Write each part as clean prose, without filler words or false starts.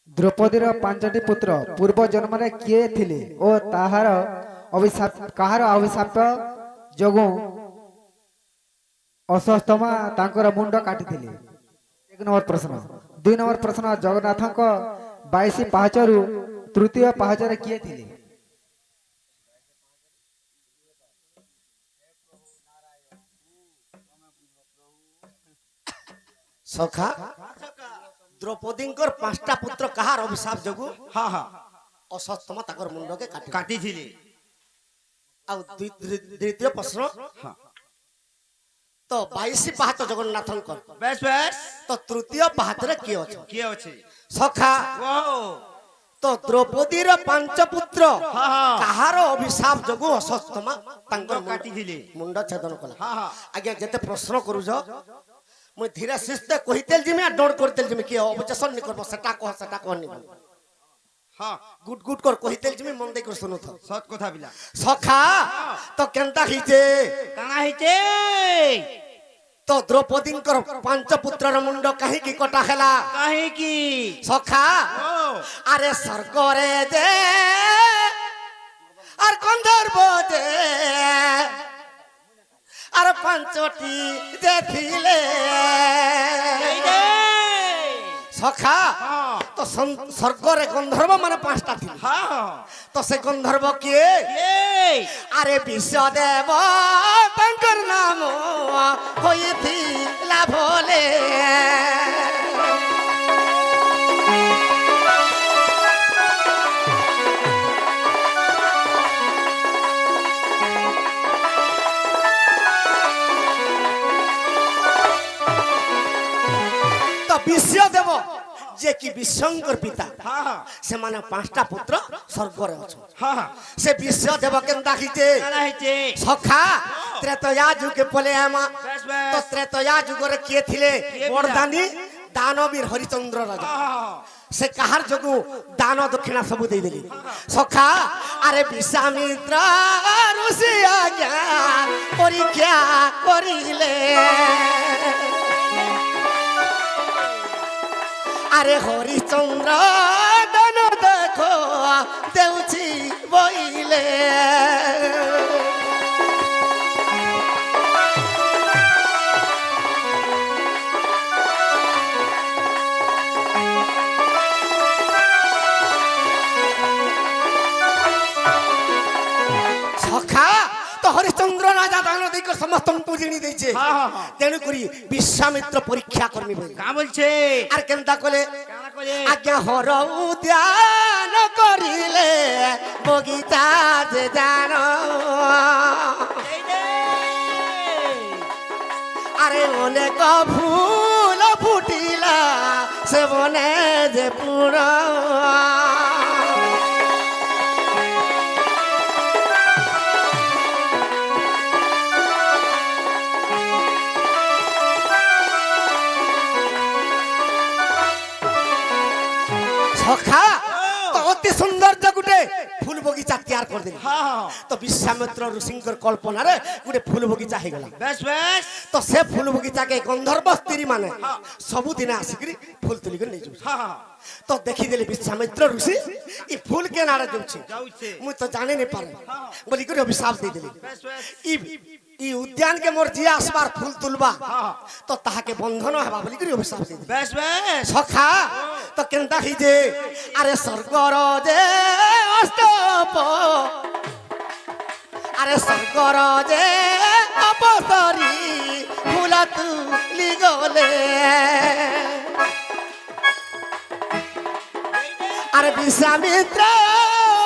द्रौपदीर पांचटी पुत्र पूर्व जन्म किए थिले ओ ताहार अभिशाप कहार अभिशाप जोगु असस्तमा तांकर मुंड काटिथिले। एक नंबर प्रश्न। दुई नंबर प्रश्न जगन्नाथक 22 पाहाचरु तृतीय पाहाचर किए थिले? सखा द्रौपदी पांचटा पुत्र कहार अभिशाप जोगु हाँ हाँ असस्तमा ताकर मुंड के काटी थिले। द्वितीय प्रश्न हाँ तो 22 पाहाच जगन्नाथंकर बेस बेस तो तृतीय पाहाचरे किए अछि किए अछि सखा वाओ तो द्रौपदीर पांच पुत्र हाँ हाँ कहार अभिशाप जोगु असस्तमा तांकर काटी थिले। मुंड छेदन कला। हाँ हाँ आज्ञा जते प्रश्न करूज मुई धीरे शिस्ते कहितेल जिमे आ डोर करतेल जिमे कि ऑब्जेक्शन नि करबो सेटा कह नि हाँ गुड गुड कर कहितेल जिमे मन दे कर सुनु था सत कथा बिला सखा तो केनता हिजे काना हिचे तो द्रौपदी पांच पुत्र मुंड कहीं की कटा हेला काहे की सखा ओ अरे स्वर्ग रे जे और गंधर्व जे और पांचटी जे थिले सखा हाँ तो स्वर्ग रे गंधर्व माने पांचटा थिले हाँ तो से गंधर्व किए ये अरे विश्वदेव तांकर नाम होइथिला भोले तो विश्वदेव जे कि विश्वंकर पिता हाँ हाँ से माने पांचटा पुत्र स्वर्ग रे अछन हाँ हाँ से विश्वदेव केनता खिचे काना हिचे सखा त्रेतया जुग के पले आमा बेस तो बेस त्रेतया जुग रे किए थिले किए बरदानी दानवीर हरिचंद्र राजा हाँ से कहार जोगु दान दक्षिणा सब दे देली सखा अरे विश्वामित्र ऋषि आज्ञा परीक्षा करिले अरे हरिचंद्र दान देखो देउछि बइले सखा तो हरिचंद्र राजा दान देकर समस्त पूजनी देछे हाँ हाँ हाँ तेणु करी विश्वामित्र परीक्षा करमी बोल का बोलछे आर केनता कोले काना करे आज्ञा हर उद्यान करिले बगीचा जे जान अरे अनेक फूल फुटिला से बने जे पूरा सखा तो अति सुंदर गुटे फूल बगीचा तैयार कर देली हाँ हाँ तो विश्वामित्र ऋषिंकर कल्पना रे गुटे फूल बगीचा हे गला बेस बेस तो से फूल बगीचा के गंधर्व स्त्री माने सबु दिन आसिकरी फूल तुली के ले जाउ हाँ हाँ तो देखी देली विश्वामित्र ऋषि ई फूल के नारे जाउछि जाउछे मु तो जाने नहीं पारे बोली करे अभिशाप दे देली बेस बेस ई उद्यान के मोर जिया आसबार फूल तुलबा हाँ तो ताहा के बंधन हेबा बोली करे अभिशाप दे देली बेस बेस सखा तो केनता ही जे अरे स्वर्गर जे अष्टप अरे स्वर्गर जे अपसरी फूला तुली गले अरे विश्वामित्र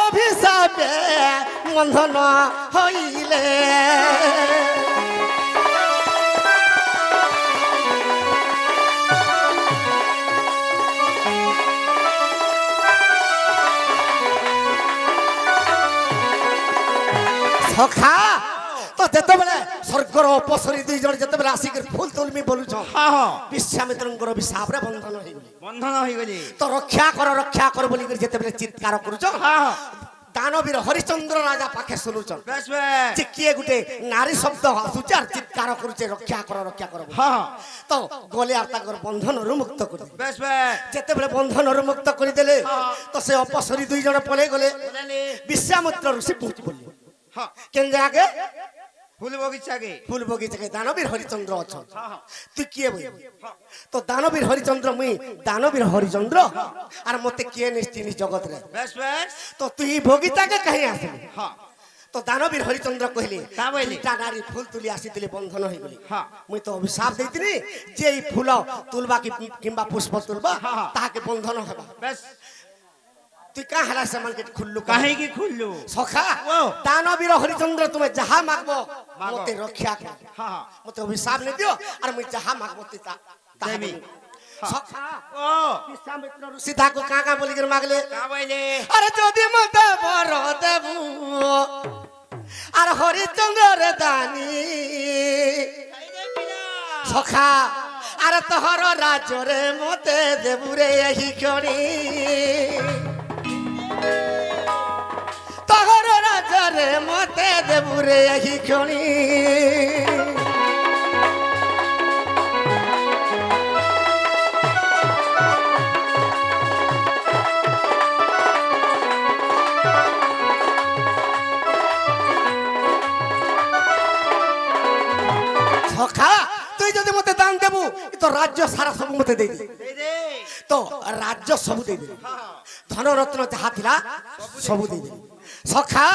अभिशापे बंधन हईले सखा तो जेते बेले स्वर्गर अपसरी दुई जण जेते बेले आसिक फूल तुलमी बोलुछ हाँ हाँ विश्वामित्रंकर अभिशाप रे बंधन होई गेली बंधन होई गली तो रक्षा कर बोली जेते बेले चित्कार करूछ हाँ দানবীর হরিচন্দ্র রাজা পাখে শুনুছন বেশ বেশ যে কিয়ে গুটে নারী শব্দ আସୁছে আর চিৎকার করছে রক্ষা কর হ্যাঁ তো গলে আর তাঙ্কর বন্ধনরু মুক্ত করে বেশ বেশ যেতেবেলে বন্ধনরু মুক্ত করে দেলে তো সে অপসরী দুই জন পলে গলে বলেনি বিশ্বামিত্র ঋষি পৌঁছি বললি হ্যাঁ কেন আগে ফুল বগিচাকে ফুল বগিচাকে দানবীর হরিচন্দ্র অছন হ্যাঁ তুই কিয়ে বই তো দানবীর হরিচন্দ্র মুই দানবীর হরিচন্দ্র আর মতে কিয়ে নিশ্চিনি জগৎ রে বেশ বেশ তো তুই বগিচাকে কাহি আসলি হ্যাঁ তো দানবীর হরিচন্দ্র কহিলি তা বইলি? দুইটা নারী ফুল তুলি আসিলে বন্ধন হয়ে গলি হ্যাঁ মুই তো অভিশাপ দেইতিনি যে এই ফুল তুলবা কিংবা পুষ্প তুলবা হ্যাঁ। তাহাকে বন্ধন হবা বেশ তুই কা হেলা সমানকে খুললু কাহে কি খুললু সখা ও। দানবীর হরিচন্দ্র তুমি যাহা মাগবো মাগো। মতে রক্ষা কর হ্যাঁ মতে অভিশাপ নে দিও আর মুই যাহা মাগবো তুই তাহা দেবি। দেবি। সখা ও বিশ্বামিত্র ঋষি তাকে কাকা বলি করে মাগলে কা বইলে আরে যদি মতে বড় দেবু আর হরিচন্দ্র দানি সখা আর তোহর রাজরে মতে দেবুরে এই ক্ষণি তোহর রাজরে মতে দেবুরে এই ক্ষণি সখা তুই যদি মতে দান দেবু তো রাজ্য সারা সবু মতে দেই দে এই রে তো রাজ্য সবু দেই দে হ্যাঁ ধনরত্ন যাহা থিলা সবু দেই দে সখা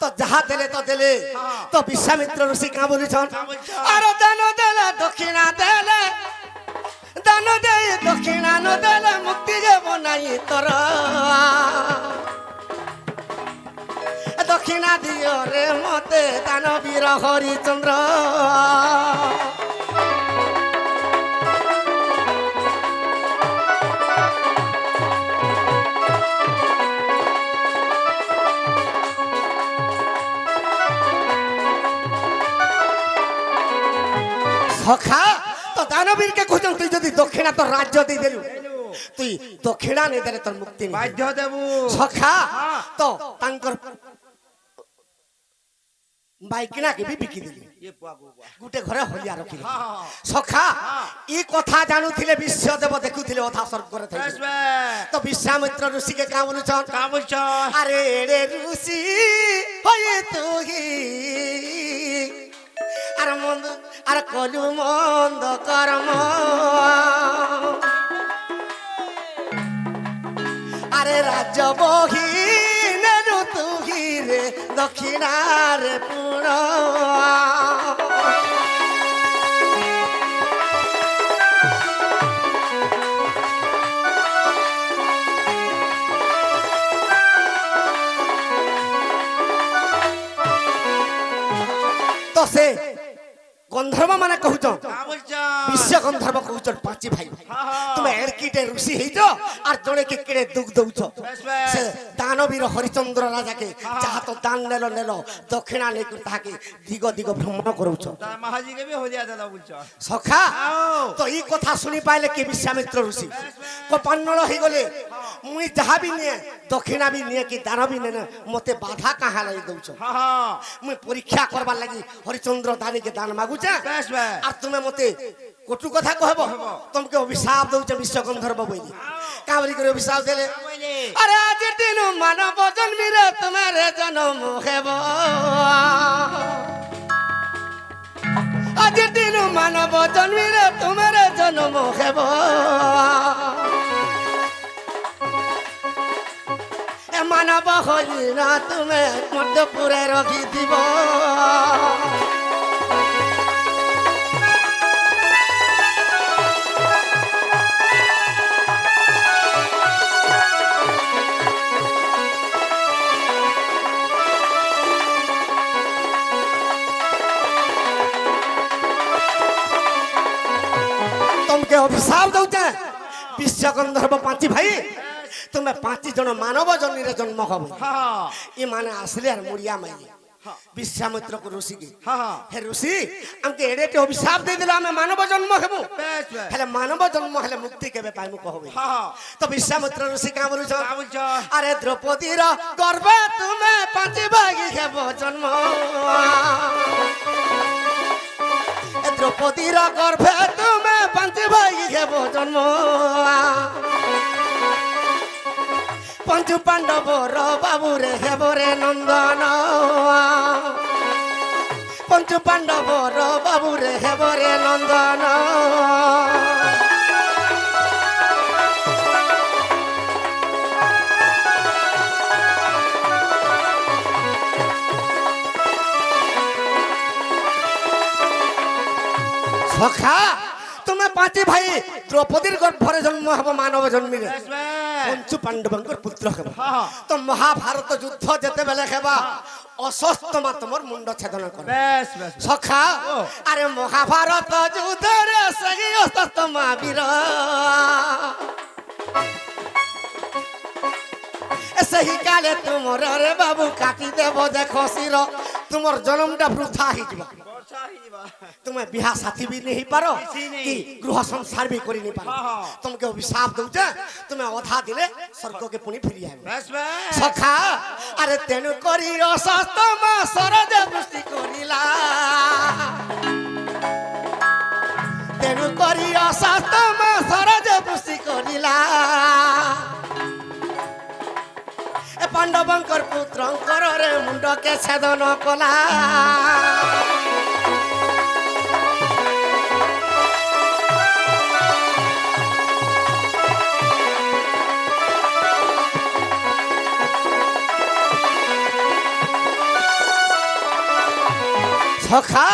তো যাহা দেলে তো দেলে তো বিশ্বামিত্র ঋষি কা বলিছন কা বলছন? আর দান দেলে দক্ষিণা দেলে দান দেই দক্ষিণা ন দেলে মুক্তি যাব নাই তোর দক্ষিণা দিও রে মতে দানবীর হরিচন্দ্র সখা তো দানবীরকে খুঁজুন তুই যদি দক্ষিণা তোর রাজ্য দিয়ে দিলু তুই দক্ষিণা নেই দেলে তোর মুক্তি নেই বাধ্য দেবু সখা হ্যাঁ। তো তাঙ্কর বাইকিনাকে বি বিকি দিলি এ পাগো বা গুটে ঘরে হলিয়া রখিলি হ্যাঁ সখা হ্যাঁ। ই কথা জানুଥିଲେ বিশ্বদেব দেখুଥିଲେ অথা স্বর্গরে থাকি বেশ বেশ তো বিশ্বামিত্র ঋষিকে কা বলুছন কা বলছ আরে রে ঋষি হয়ে তুই আর মন্দ আর কলু মন্দ কর্ম আরে রাজ্য বহি নেনু তুই রে দক্ষিণার পুর তো সে গন্ধর্ব মানে কহুছ কা বলছ বিশ্ব গন্ধর্ব কহুছ পাঁচি ভাই হ্যাঁ, হ্যাঁ। তুমি এরকিটে ঋষি হইছ আর জনে কে কেড়ে দুঃখ দৌছ বেশ বেশ সে দানবীর হরিচন্দ্র রাজাকে যাহা তো দান নেল নেল দক্ষিণা নেই তাহাকে দিগ দিগ ভ্রমণ করুছ তা মহাজিকে বি হলিয়া দাদা বলছ সখা আও তো এই কথা শুনি পাইলে কি বিশ্বামিত্র ঋষি কপান্নল হয়ে গলে মুই যাহা বি নিয়ে দক্ষিণা বি নিয়ে কি দান বি নে মতে বাধা কাহা লাগি দৌছ হ্যাঁ হ্যাঁ মুই পরীক্ষা করবার লাগি হরিচন্দ্র দানিকে দান মাগুছে বেশ বেশ আর তুমি মতে কটু কথা কহব তোমাকে অভিশাপ দৌছে বিশ্ব গন্ধর্ব বইলি কাবলি করে অভিশাপ দেলে কা বইলে আরে আজের দিন মানব জন্মিরে তোমার জন্ম হেব আজের দিন মানব জন্মিরে তোমার জন্ম হেব এ মানব হলি না তুমি মধ্যপুরে রখি দিব তোমাকে অভিশাপ দৌছে বিশ্ব গন্ধর্ব পাঁচি ভাই তুমি 5 জন মানব জন্মিরে জন্ম হব হ্যাঁ ই মানে আসলে আর মুড়িয়া মাইলে विश्वामित्र को ऋषि की हाँ हाँ हे ऋषि हमके एडेटे अभिशाप दे दिला हमें मानव जन्म हेबो बेस बेस हेले मानव जन्म हेले मुक्ति केबे पाइमु कहबे हाँ हाँ तो विश्वामित्र ऋषि का बोलु का बोलछ अरे द्रौपदी रो गर्भे तुमे पांच भागी हेबो जन्म ए द्रौपदी रो गर्भे तुमे पांच भागी हेबो जन्म पंचु पांडव रो बाबू रे हेबो रे नंदन पंचु पांडव रो बाबू रे हेबो रे नंदन सखा तुम्हें पांच भाई द्रौपदीर गर्भरे जन्म हब मानव जन्मी रे बेस बेस पंचु पांडवंकर पुत्र हेबा हाँ हाँ तो महाभारत युद्ध जेते बेले हेबा अशस्त्रमा तुमर मुंड छेदन कर बेस बेस सखा ओ। अरे महाभारत युद्ध रे सगी अशस्त्रमा वीर सही काले तुमर रे बाबू काटी देबो देखो सिर तुमर जन्मटा वृथा ही जीवा वर्षा ही बा तुम्हें बिहा साथी भी नहीं पारो किसी नहीं। कि गृह संसार भी करी नहीं पारो हाँ, हाँ। तुमके अभिशाप दउचे तुम्हें अधा दिले स्वर्ग के पुनी फिरी आइबो बेस बेस सखा अरे तेनु करी अशस्तमा सरज वृष्टि करिला तेनु करी अशस्तमा सरज वृष्टि करिला ए पांडवंकर पुत्रंकर रे मुंड के छेदन कला सखा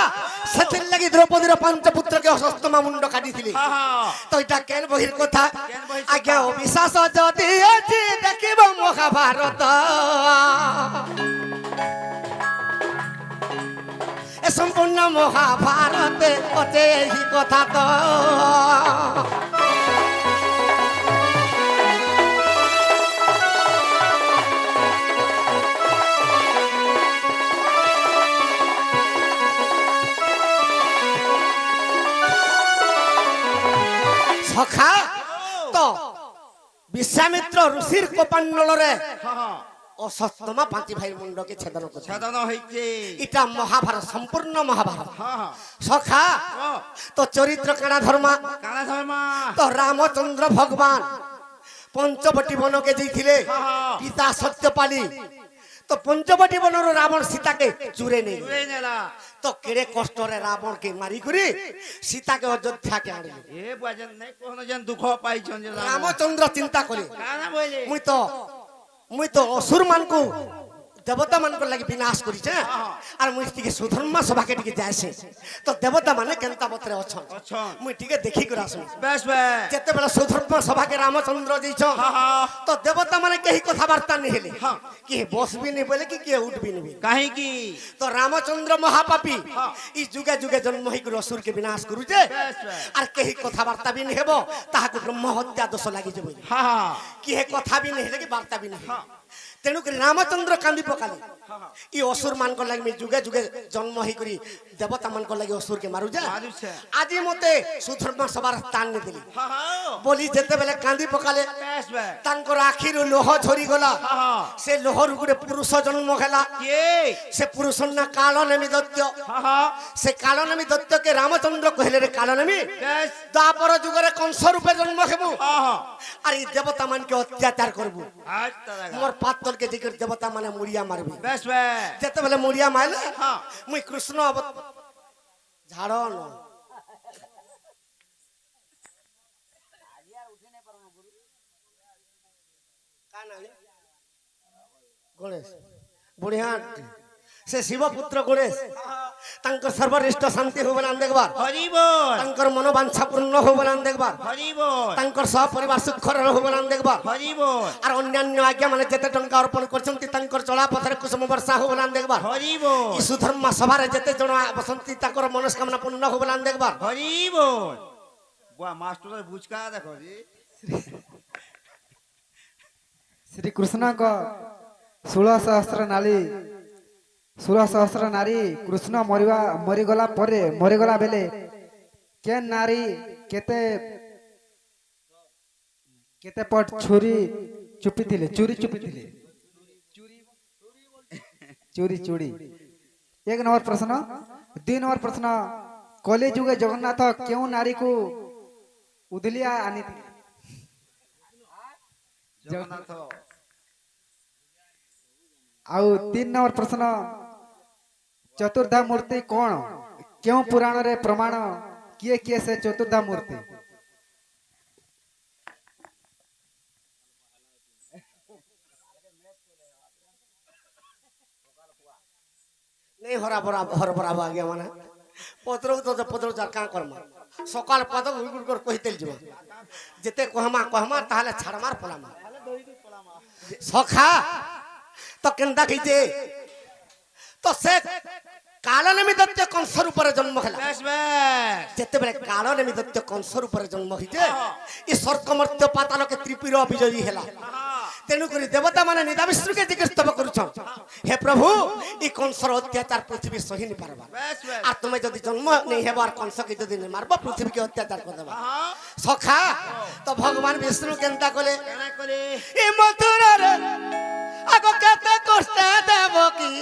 सेथिर लगी द्रौपदीर पांच पुत्र के अशस्तमा मुंड काटी थिले हाँ हाँ तो इटा केन बहिर कथा केन बहिर आज्ञा कथा? अविश्वास जदि अछि देखिब महाभारत ए संपूर्ण महाभारत अते ही कथा तो सखा तो विश्वामित्र ऋषिर कोपान्नल रे हाँ हाँ अशस्तमा पांच भाई मुंड के छेदन कर छेदन হইছে इटा महाभारत संपूर्ण महाभारत हाँ हाँ सखा ও तो चरित्र काना धर्मा কানা ধর্মা तो रामचंद्र भगवान पंचवटी वन के जाइथिले हाँ। पिता सत्यपाली तो पंचवटी वन रावण सीता के चुरे नहीं জুড়ে নেলা तो केड़े कष्ट रे रावण के मारी करी सीता के अयोध्या के आनिले এ বাজন নাই কোন জন দুঃখ পাইছন যে रामचंद्र चिंता करे কানা বলে मुई तो असुर मान को देवता मान को लगी विनाश करी छे और मुई टिके सुधर्मा सभा के टिके जायसे तो देवता माने केनता बतरे अछन अछन मुई टिके देखि कर आसु बेस बेस जेते बेला सुधर्मा सभा के रामचंद्र जइछ हाँ हाँ तो देवता माने कही कथा वार्ता नहीं हेले हाँ। कि बस भी नहीं बोले कि के उठ भी नहीं काहे की तो रामचंद्र महापापी हाँ। ई जुगे जुगे जन्म होई कर असुर के विनाश करू जे बेस बेस और कही कथा वार्ता भी नहीं हेबो ताहा को ब्रह्म हत्या दोष लागि जेबो हाँ हाँ कि हे कथा भी नहीं हेले कि वार्ता भी नहीं तेणु कर रामचंद्र कांदी पकाले ई असुर मान को लगी जुगे जुगे जन्म होई करी देवता मान को लगी असुर के मारू जा मारू छे। आज मते सुधर्मा सभार स्थान ने दिली हाँ हाँ बोली जेते बेले कांदी पकाले बेस बेस तांकर आखिर लोह झरी गला हाँ हाँ से लोहर गुडे पुरुष जन्म हेला के से पुरुष ना काल नेमी दत्त हाँ हाँ से काल नेमी दत्त के रामचंद्र कहले रे काल नेमी बेस द्वापर जुगरे कंस रूपे जन्म हेबु हाँ हाँ अरे देवता मान के अत्याचार करबु आज तक मोर पातल के जिकर देवता माने मुड़िया मारबी बेस बेस जेते बेले मुड़िया मारले हाँ मुई कृष्ण झाड़ न गणेश बुढ़िया से शिवपुत्र गणेश तांकर सर्वश्रेष्ठ शांति हो बना देखबार हरि बोल तांकर मनोवांछा पूर्ण हो बना देखबार हरि बोल तांकर सपरिवार सुखर हो बना देखबार हरि बोल और अन्यान्य आज्ञा माने जेते टंका अर्पण करछंती तांकर चला पथरे कुसुम वर्षा हो बना देखबार हरि बोल ई सुधर्मा सभारे जेते जण बसंती तांकर मनस्कामना पूर्ण हो बना देखबार हरि बोल बुआ मास्टर बुझका देखो जी श्री कृष्ण को 16 सहस्त्र नाली 16 ନାରୀ କୃଷ୍ଣ ମରିଗଲା ପରେ ମରିଗଲା ବେଲେ କେନ୍ ନାରୀ କେତେ କେତେ ପଟ ଛୁରୀ ଚୁପିଥିଲେ ଚୁରି ଚୁପିଥିଲେ ଚୁରି ଚୁଡ଼ି 1 ନମ୍ବର ପ୍ରଶ୍ନ 2 ନମ୍ବର ପ୍ରଶ୍ନ କଲି ଯୁগে ଜଗନ୍ନାଥ କେଉଁ ନାରୀକୁ ଉଦଲିଆ ଆଣିଥିଲେ ଜଗନ୍ନାଥ ଆଉ 3 ନମ୍ବର ପ୍ରଶ୍ନ ଚତୁର୍ଧା ମୂର୍ତ୍ତି କଣ କେଉଁ ପୁରାଣରେ ପ୍ରମାଣ କିଏ କିଏ ସେ ଚତୁର୍ଧା ମୂର୍ତ୍ତି नहीं हर बराबर आगे माने पत्र तो पत्र जार का करमा सकाल पद गुड़ गुड़ कहितेल जमा जेते कहमा ताहले छाड़मार पलामा सखा तो केंदा कहिजे तो से काल निमित्त कंसर ऊपर जन्म हला बस बस जेते बेले काल निमित्त कंसर ऊपर जन्म हिजे ई स्वर्ग मर्त्य पाताल के त्रिपुर विजयी हला तेनु करी देवता माने निदा विष्णु के जिज्ञासा स्तव करूछन हे प्रभु ई कंसर अत्याचार पृथ्वी सही नहीं पारबा बस बस आ तुमे जदी जन्म नहीं हेबार कंस के जदी नहीं मारबा पृथ्वी के अत्याचार कर देबा सखा तो भगवान विष्णु केनता कोले केना करे ई मथुरा रे आगो केते कष्ट देव की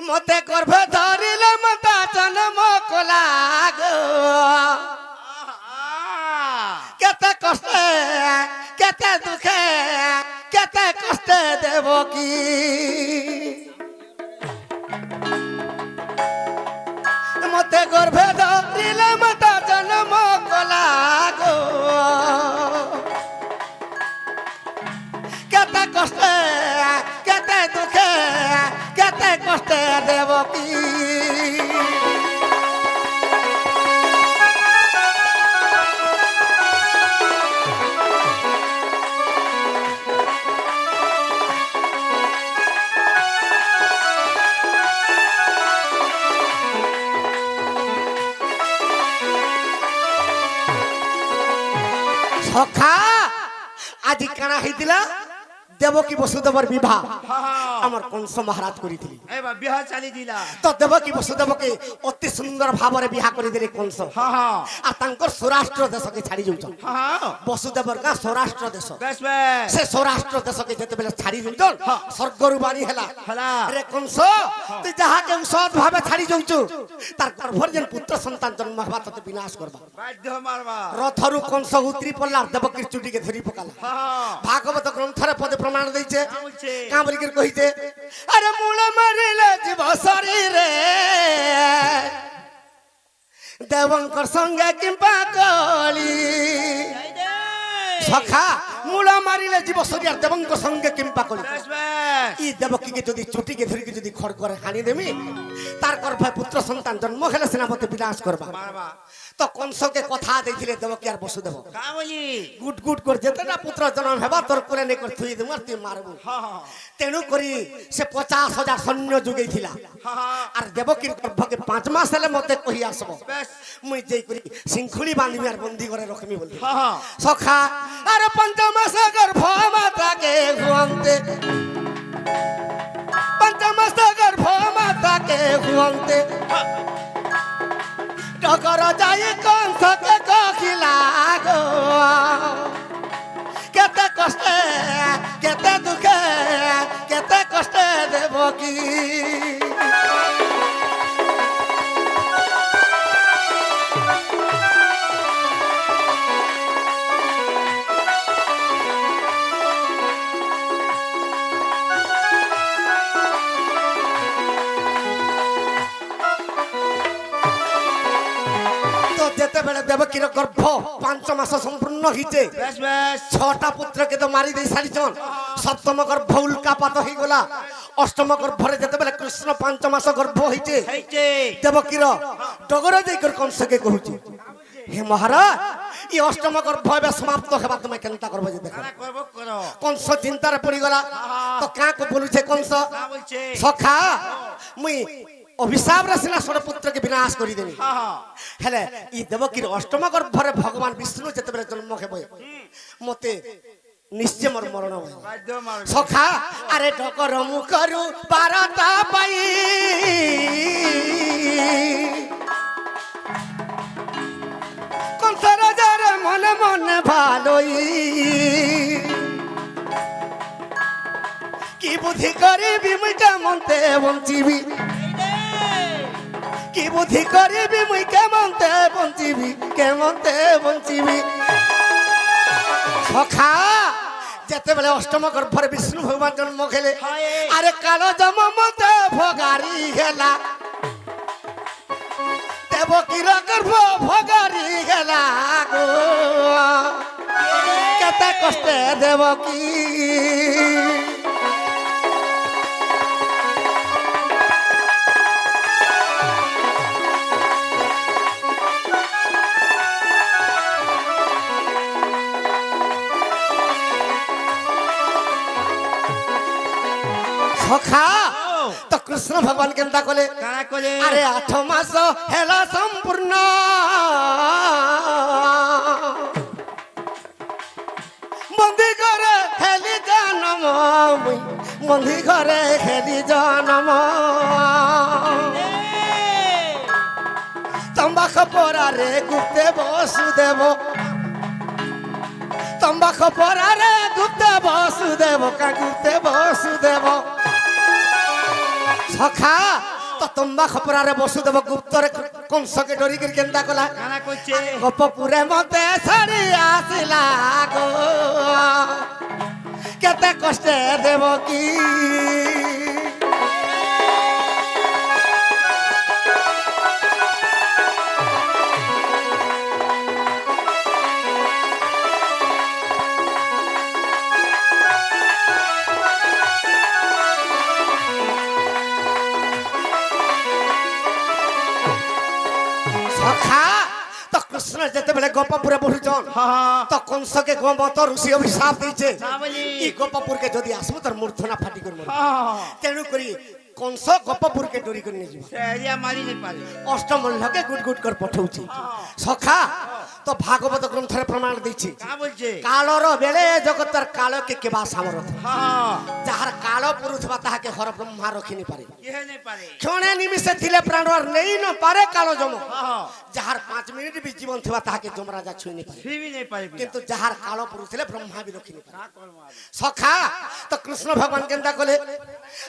मते गर्भ धरिले मता जन्म कोलागो केते कष्ट केते दुख केते कष्ट देव की मते गर्भ धरिले मता जन्म कोलागो केते कष्ट केते दुख केते कष्ट देव की सखा आज काना हितिला देवकी वसुदेवर विवाह আমার কংস মহারাজ করিছিলি ए बा बिहार चली दिला তো দেবকী বসুদেবকে অতি সুন্দর ভাবে বিবাহ করে দিলে কংস हां हां আর তাঙ্কর সৌরাষ্ট্র দেশকে ছাড়ি যাউছ हां বসুদেবর কা সৌরাষ্ট্র দেশ बस बस সে সৌরাষ্ট্র দেশকে যেতেবেলে ছাড়ি যাউছ স্বর্গরু বাণী হেলা हला রে কংস তুই যাহাকে সৎ ভাবে ছাড়ি যাউছ তার গর্ভর যেন পুত্র সন্তান জন্ম হবা ততে বিনাশ করবা बाध्य मारबा রথরু কংস উতরি পড়লা দেবকীর চুটিকে ধরি পকালা हां ভাগবত গ্রন্থরে পদে প্রমাণ দিয়েছে বলছে কামরিকের কইছে আরে মূল মারিলে জীব শরীরে দেবঙ্কর সঙ্গে কিংবা কলি সখা মূল মারিলে জীব শরীর দেবঙ্ক সঙ্গে কিংবা কলি बस बस ই দেবকীকে যদি চুটিকে ধরিকে যদি খড় করে হানি দেবি তার গর্ভে পুত্র সন্তান জন্ম হলে সেনাপতি বিনাশ করবা मारबा তো কংসকে কথা দেখিলে দেবকী আর বসুদেব का बोली গুট গুট করে যেতেটা পুত্র জন্ম হেবা তোর করে নেই করে থুই দেবো আর তুই মারবু हां हां তেণু করি সে 50,000 সৈন্য যোগাইছিলা हां আর দেবকীর গর্ভকে 5 মাস হলে মতে কহি আসব बस মুই যেই করি শৃঙ্খলি বাঁধিবি আর বন্দি করে রখমি বলি हां हां সখা আর 5 মাস গর্ভ মাতাকে ঘুমতে 5 মাস গর্ভ মাতাকে ঘুমতে টকর যাই কংসকে কখিলা গো কেতে কষ্ট কেতে দুঃখে কেতে কষ্ট দেব কি তো যেতেবেলে দেবকীর গর্ভ 5 মাস সম্পূর্ণ হইছে बस बस 6টা পুত্রকে তো মারি দেই সারিছন সপ্তম গর্ভ উল্কাপাত হই গলা অষ্টম গর্ভরে যেতেবেলে কৃষ্ণ 5 মাস গর্ভ হইছে heiche দেবকীর ডগরে দেই কর কংসকে কহুছি হে মহারাজ ই অষ্টম গর্ভ হবে সমাপ্ত হেবা তুমি কেনতা করবে যে দেখো काना करबो करो কংস চিন্তারে পড়ি গলা তো কাকে বলুছে কংস का बोलছে সখা মুই অভিশাপ রাসিনা ষোড় পুত্রকে বিনাশ করি দেবি हां हां হেলে ই দেবকীর অষ্টম গর্ভরে ভগবান বিষ্ণু যেতেবেলে জন্ম হেবে মতে নিশ্চয় মোর মরণ হইব বাধ্য মারবে সখা আরে ডকর মুখরু বারতা পাই কংস রাজার মনে মনে ভালোই কি বুদ্ধি করিবি মুই কেমনতে বঞ্চিবি কি বুদ্ধি করিবি মুই কেমনতে বঞ্চিবি সখা যেতেবেলে অষ্টম গর্ভরে বিষ্ণু ভগবান জন্ম খেলে আরে কালো জম মতে ভগারি গেলা দেবকীর গর্ভ ভগারি গেলা গো কেতে কষ্টে দেবকী সখা তো কৃষ্ণ ভগবান কেনতা কলে কারা করে আরে 8 মাস হেলা সম্পূর্ণ বন্দি করে হেলি জনম বন্দি করে হেলি জনম তম্বাখ পরারে গুপ্তে বসুদেব তম্বাখ পরারে গুপ্তে বসুদেব কা গুপ্তে বসুদেব সখা তো তম্বা খপরারে বসুদেব গুপ্তরে কংসকে ডরি করে কেন্দা কলা কারা করছে গোপপুরে মতে ছাড়ি আসিলা গো কেতে কষ্টে দেব কি কৃষ্ণ যেতেবেলে গোপপুরে বসুছন তো কংসকে গোমত ঋষি অভিশাপ দিয়েছে এই গোপপুরকে যদি আসবো তোর মূর্ধনা ফাটি করে তেণু করি কংস গোপপুরকে ডরি করে নিয়ে এরিয়া মারি নেই পারে অষ্টমল্লকে গুট গুট করে পঠাউছি সখা তো ভাগবত গ্রন্থরে প্রমাণ দিচ্ছি কা বলছে কালর বেলে জগতর কালকে কেবা সামরথ হ্যাঁ যাহার কাল পুরুথবা তাহাকে হর ব্রহ্মা রখিনি পারে কে নেই পারে ক্ষণে নিমিষে থিলে প্রাণর নেই ন পারে কালো জম হ্যাঁ যাহার 5 মিনিট বি জীবন থিবা তাহাকে যমরাজা ছুঁই নি পারে ফিবি নেই পারে কিন্তু যাহার কাল পুরুষ থিলে ব্রহ্মা বি রখিনি পারে কা করব আবে সখা তো কৃষ্ণ ভগবান কেনতা কলে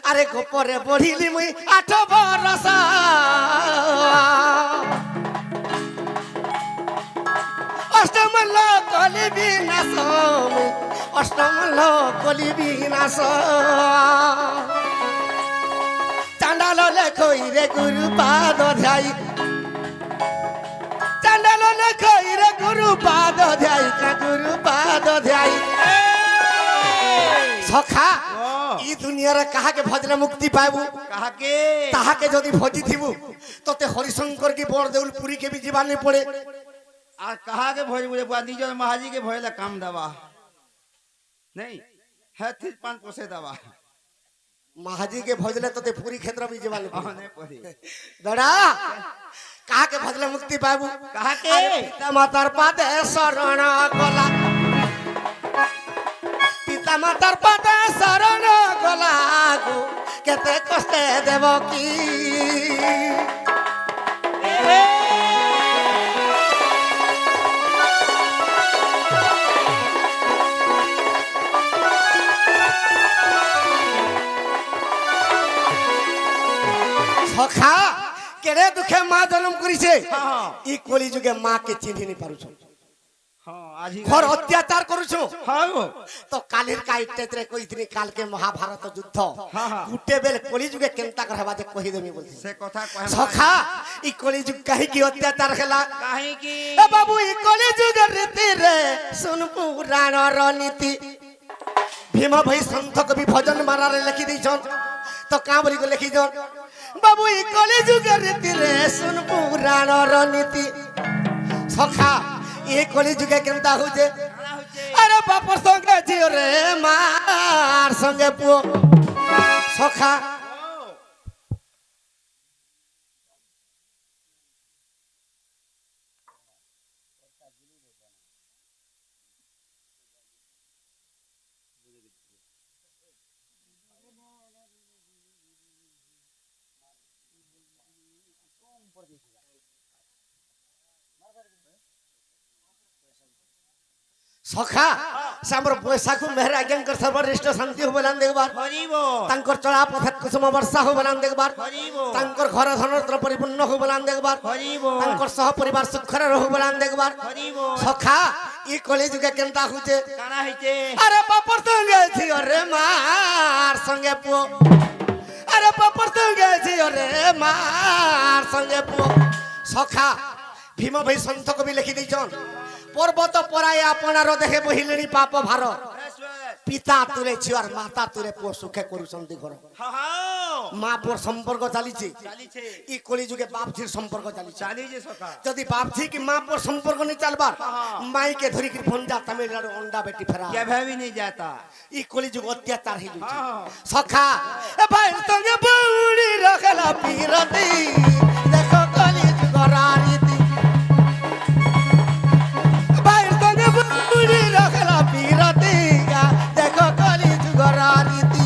আরে গোপরে বঢ়িলি মুই 8 বরস অষ্টম লোক কলি বিনাশ অষ্টম লোক কলি বিনাশ চান্ডাল লেখই রে গুরু পাদ ধ্যাই চান্ডাল লেখই রে গুরু পাদ ধ্যাই গুরু পাদ ধ্যাই সখা ই দুনিয়ারে কাহাকে ভজলে মুক্তি পাইবু কাহাকে তাহাকে যদি ভজি থিবু তোতে হরিশঙ্কর কি বড় দেউল পুরী কে বি জীবানি পড়ে আর কাহাকে ভয় বলে বুয়া নিজের মহাজি के ভয়লা কাম দেবা नहीं है थिर पान पोसे देवा महाजी के भजले तो पूरी क्षेत्र भी जीवानी पड़े नहीं पड़ी दादा कहा के भजले मुक्ति पाबू काहाके पिता मातार पादे शरण गला पिता मातार पादे शरण गला गो केते कष्टे देव की সখা কেড়ে দুঃখে মা জন্ম করিছে ই কলি যুগে মা কে চিনি নি পারুছ हां आज ही ঘর অত্যাচার করুছ हां তো কালির কাইটেতরে কইতিনি কালকে মহাভারত যুদ্ধ হ্যাঁ। গুটে বেল কলি যুগে কেনতা করবা যে কহি দেমি বলছি से कथा कहे সখা ই কলি যুগ কাহি কি অত্যাচার খেলা काहे की এ বাবু ই কলি যুগের রীতি রে শুন পুরাণর নীতি ভীম ভাই সন্থ কবি ভজন মারারে লিখি দিছন তো কা বলি গো লিখি জন বাবু ই কলি যুগের রীতি রে শুন পুরাণর নীতি সখা এই কলি যুগে কেনতা হউছে আরে বাপর সঙ্গে ঝিও রে মার সঙ্গে পুও সখা সখা সে আমার বৈশাখু মেহর আজ্ঞাঙ্কর সর্বরিষ্ট শান্তি হবেলান দেখবার হরিব তাঙ্কর চলা পথে কুসুম বর্ষা হবেলান দেখবার হরিব তাঙ্কর ঘর ধনত্র পরিপূর্ণ হবেলান দেখবার হরিব তাঙ্কর সহ পরিবার সুখরে রহবেলান দেখবার হরিব সখা ই কলি যুগে কেনতা হচ্ছে কানা হইছে আরে বাপর সঙ্গে ঝিও রে মার সঙ্গে পুও আরে বাপর সঙ্গে ঝিও রে মার সঙ্গে পুও সখা ভীম ভাই সন্ত কবি লিখি দিয়েছন পর্বত পরায় আপনার দেখে বহিলেনি পাপ ভার পিতা তুলে ঝিও আর মাতা তুলে পুও সুখে করুଛନ୍ତି ঘর মা পুর সম্পর্ক চালিছে চালিছে ই কলি যুগে বাপ ঝির সম্পর্ক চালিছে চালিছে সখা যদি বাপ ঝি কি মা পুর সম্পর্ক নি চালবার মাইকে ধরি কি ভঞ্জা তামিলনাড়ু অন্ডা বেটি ফেরা কেবে भी नहीं जाता ই কলি যুগ অত্যাচার হই যাচ্ছে हाँ সখা এ ভাই সঙ্গে বউড়ি রাখলা পিরতি দেখো কলি যুগ রারিতি ভাই সঙ্গে বউড়ি রাখলা পিরতি দেখো কলি যুগ রারিতি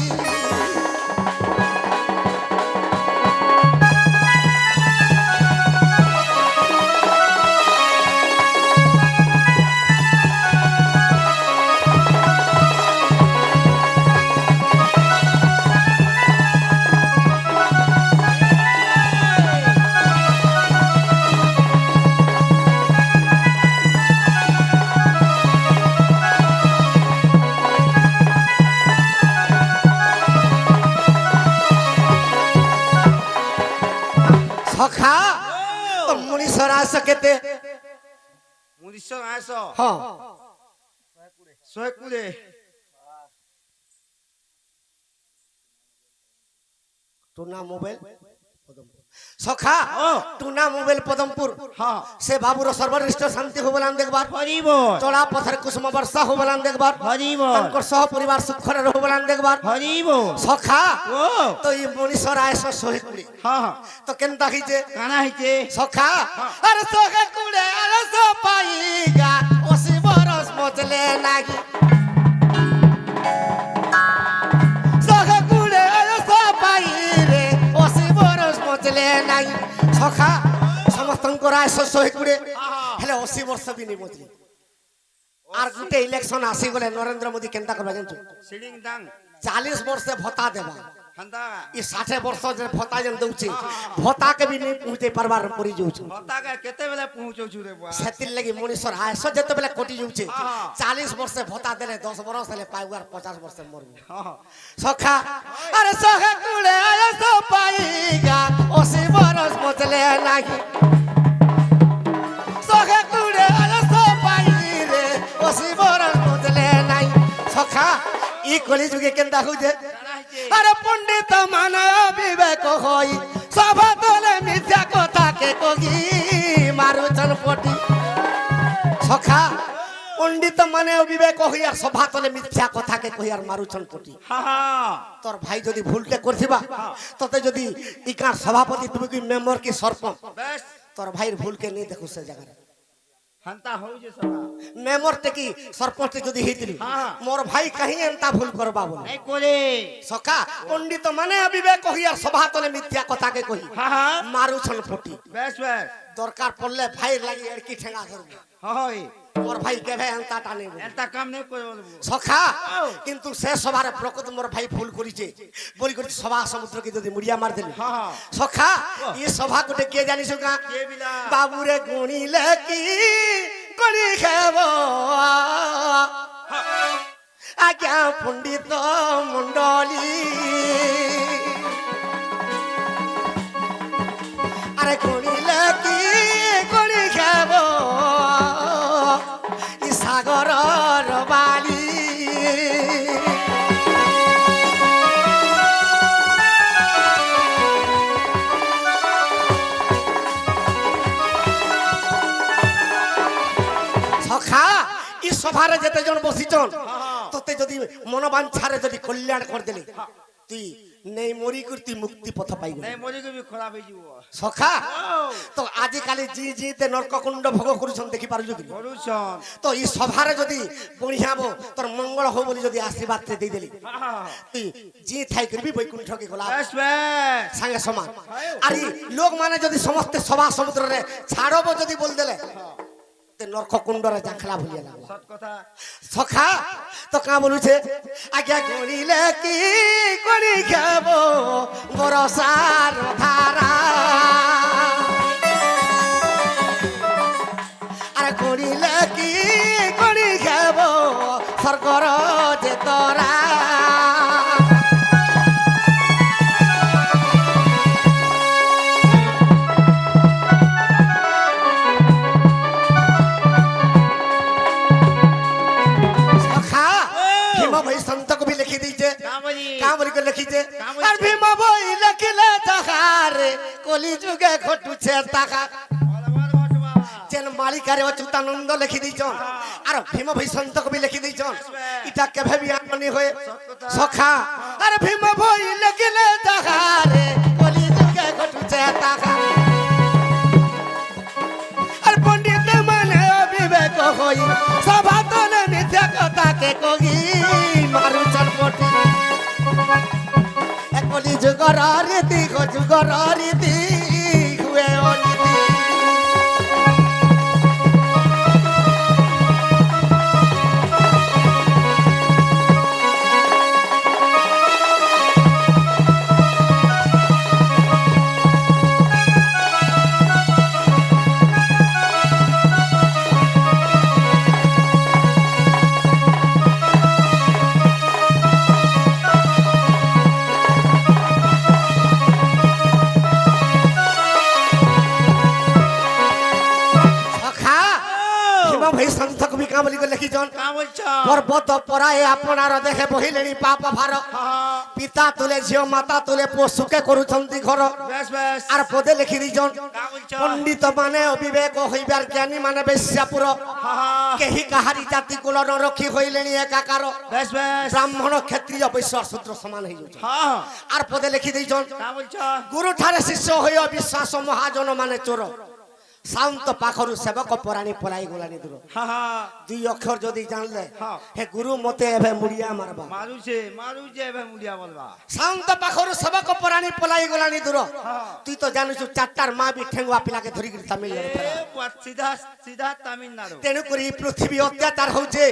সখা তো মনীষর আস কেতে 1980 হ্যাঁ শহে কুড়ে টুনা মোবাইল সখা টুনা মোবাইল পদমপুর হ্যাঁ সে বাবুর সর্বনিষ্ঠ শান্তি হবলান দেখবার হরিব চলা পথের কুসুম বর্ষা হবলান দেখবার হরিব তাঙ্কর সহ পরিবার সুখরে রহবলান দেখবার হরিব সখা ও তো এই মনীষর আয়স শহীদ কুড়ি হ্যাঁ তো কেনতা হইছে কানা হইছে সখা আরে সখা কুড়ে আরে সো পাইগা ওসি বরস মচলে নাগি সখা কুড়ে আরে সো পাই রে ওসি বরস মচলে নাগি সখা সমস্তঙ্কর আয়স শহীদ কুড়ে হেলে 80 বর্ষ বি নি মচলি আর গুটে ইলেকশন আসি গলে নরেন্দ্র মোদি কেনতা করবা জানছো সিডিং দাং 40 বর্ষে ভত্তা দেবা হন্দা ই 60 বর্ষ যে ভত্তা যেন দউছি ভত্তা কে বি নি পৌঁছে পারবার পরি যাଉଛି হতাকে কেতে বেলে পৌঁছৌছু রে বুয়া সেতির লাগি মনীষর আয়স যেতেবেলে কটি যাଉଛି 40 বর্ষে ভত্তা দেলে 10 বর্ষ হেলে পাইবার 50 বর্ষে মরবো হ্যাঁ সখা আরে সখা কুড়ে আয়স পাইগা 80 বরস মচলে নাহি সখা কুড়ে আয়স পাই রে 80 বরস মচলে নাই সখা ই কলি যুগে কেনতা হইছে কানা হইছে আরে পণ্ডিত মানা বিবেক হই সভা তলে মিথ্যা কথা কে কগি মারুচন পটি সখা পণ্ডিত মানে বিবেক হই আর সভা তলে মিথ্যা কথা কে কই আর মারুচন পটি হ্যাঁ তোর ভাই যদি ভুলতে করছিবা ততে যদি ইকার সভাপতি তুমি কি মেম্বার কি সরপঞ্চ বেশ তোর ভাইয়ের ভুলকে নিয়ে দেখো সে জায়গায় হন্তা হউছে সখা মেম্বারতে কি সরপঞ্চ যদি হইতিলি হ্যাঁ। মোর ভাই কাহি এন্তা ভুল করবা বলে নাই করে সখা পণ্ডিত মানে বিবেক কহি আর সভা তলে মিথ্যা কথা কে কহি হ্যাঁ মারুছন পটি বেশ বেশ দরকার পড়লে ভাই লাগি এড়কি ঠেঙ্গা ধরবো হয় মোর ভাই কেবে এন্তা টানিব এটা কাম নাই করে বলবো সখা কিন্তু সে সভার প্রকৃত মোর ভাই ভুল করিছে বলি করি সভা সমুদ্রকে যদি মুড়িয়া মার দিলি হ্যাঁ সখা এই সভা কোটে কে জানিস কা কে বিলা বাবুরে গুণিলে কি করি খাব আজ্ঞা পণ্ডিত মন্ডলী আরে গুণিলে কি করি খাব ই সাগরর বালি সখা ই সভারে যেতে জন বসিছন তোতে যদি মনোবাঞ্ছারে যদি কল্যাণ করে দিলি তুই নেই মরি করতি মুক্তি পথ পাইবি নাই মরি কবি খরাপ হই যাব সখা তো আজিকালি জি জিতে নরককুণ্ড ভোগ করুছন দেখি পারুছ কি করুছন তো এই সভারে যদি বঢ়িয়াব তোর মঙ্গল হো বলি যদি আশীর্বাদ তে দেই দেলি হ্যাঁ তুই জি থাই করবি বৈকুণ্ঠকে গলা বেশ বেশ সাঙ্গে সমান আর এই লোক মানে যদি সমস্ত সভা সমুদ্রে ছাড়ব যদি বল দেলে মতে নরক কুণ্ডরে জাখলা ভুলিয়া লাগলা সৎ কথা সখা তো কা বলুছে আজ্ঞা গড়িলে কি করি খাব বরসার ধারা আর গড়িলে কি করি খাব স্বর্গর যে তরা भाई संत को भी लिखी दीजिए कांवरी को लिखी दे और भीम भाई लिखले जहारे कोली जुगे घटू छे ताका जेन मालिकारे अच्युतानंद लिखि दीचन और भीम भाई संत को भी लिखि दीचन इटा केभे भी आनी होए सखा और भीम भाई लिखले जहारे कोली जुगे घटू छे ताका और पंडित माने विवेक होई सभा तले मिथ्या कथा के कोगी मारू चटपटी एकली जुगर रीति को जुगर रीति हुए अनीति भाई संत कवि कामली को लिखी जन पर्वत पराए आपनार देखे बहिलेनी पाप भार पिता तुले झियो माता तुले पशुके करूछंती घर आर पदे लिखि दिजन पंडित माने अविवेक होइबार ज्ञानी माने बेश्यापुर केही काहारी जाति कुल न रखी होइलेनी एकाकार ब्राह्मण क्षत्रिय वैश्य शूद्र समान हे जाउछ आर पदे लिखि दिजन गुरु ठारे शिष्य होय अविश्वास महाजन माने चोर शांत पाखरु सेवक पराणी पलाई गलानी दूर दुई अक्षर जदी जानले हे गुरु मते एबे मुड़िया मारबा मारुचे एबे मुड़िया बोलबा शांत पाखरु सेवक पराणी पलाई गलानी दूर तुई तो जानुछु चारटार मा भी ठेंगुआ पिला के धरि गिर तमिलनाडु सीधा सीधा तमिलनाडु तेनु करी पृथ्वी अत्याचार होउचे